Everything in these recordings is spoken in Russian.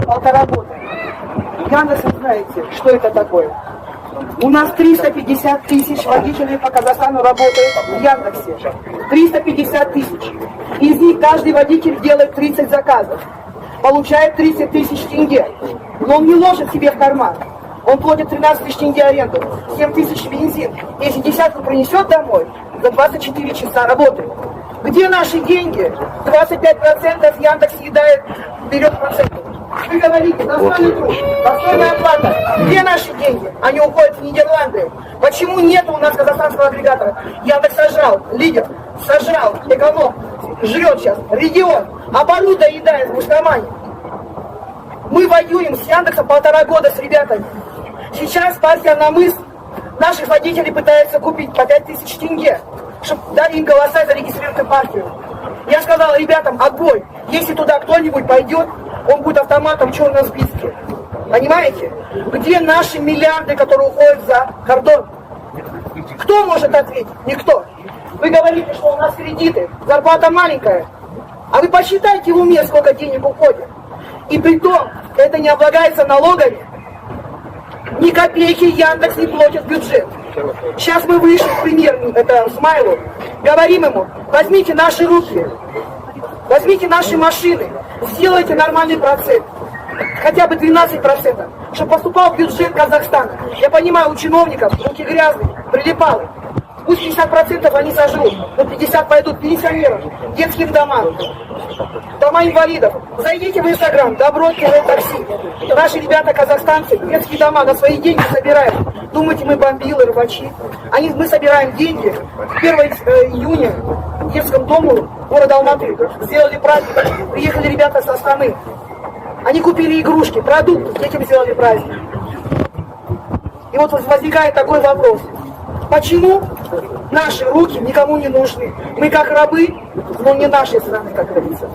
полтора года. Яндекс, вы знаете, что это такое? У нас 350 тысяч водителей по Казахстану работают в Яндексе. 350 тысяч. Из них каждый водитель делает 30 заказов. Получает 30 тысяч тенге. Но он не ложит себе в карман. Он платит 13 тысяч тенге аренду, 7 тысяч бензин. Если десятку принесет домой, за 24 часа работает. Где наши деньги? 25% Яндекс съедает, берет проценты. Вы говорите, достойный труд, достойная оплата. Где наши деньги? Они уходят в Нидерланды. Почему нет у нас казахстанского агрегатора? Яндекс сожрал, лидер, сожрал, эконом, жрет сейчас, регион, обору доедает в мусульмане. Мы воюем с Яндексом полтора года с ребятами. Сейчас партия «Намыс» наших водителей пытается купить по 5000 тенге, чтобы дали им голоса и зарегистрировать партию. Я сказал ребятам, отбой. Если туда кто-нибудь пойдет, он будет автоматом в черном списке. Понимаете? Где наши миллиарды, которые уходят за кордон? Кто может ответить? Никто. Вы говорите, что у нас кредиты, зарплата маленькая. А вы посчитайте в уме, сколько денег уходит. И при том, это не облагается налогами. Ни копейки Яндекс не платит в бюджет. Сейчас мы вышли к премьеру, это Смайлу, говорим ему, возьмите наши руки, возьмите наши машины, сделайте нормальный процент, хотя бы 12%, чтобы поступал в бюджет Казахстана. Я понимаю, у чиновников руки грязные, прилипалы. Пусть 50% они сожрут, но 50% пойдут пенсионерам, детским домам, дома инвалидов. Зайдите в Инстаграм, Добро-такси. Наши ребята казахстанцы детские дома на свои деньги собирают. Думаете, мы бомбилы, рыбачи? Мы собираем деньги. 1 июня в детском дому города Алматы сделали праздник. Приехали ребята со страны. Они купили игрушки, продукты, детям сделали праздник. И вот возникает такой вопрос. Почему наши руки никому не нужны? Мы как рабы, но не нашей страны, как говорится.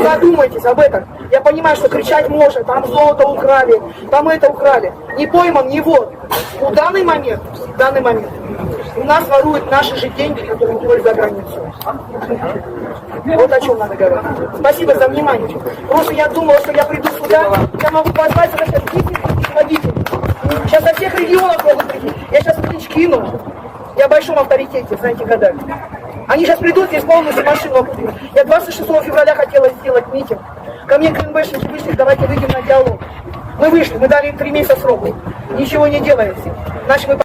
Задумайтесь об этом. Я понимаю, что кричать можно, там золото украли, там это украли. Не пойман, не вор. В данный момент у нас воруют наши же деньги, которые уходят за границу. Вот о чем надо говорить. Спасибо за внимание. Просто я думала, что я приду сюда, я могу позвать за 10 тысяч водителей. Сейчас со всех регионов могут прийти. Я сейчас клич кину. Я в большом авторитете, знаете, когда. Они сейчас придут, здесь полностью машину купили. Я 26 февраля хотела сделать митинг. Ко мне КНБшники вышли, давайте выйдем на диалог. Мы вышли, мы дали им 3 месяца срока. Ничего не делаете. Значит, мы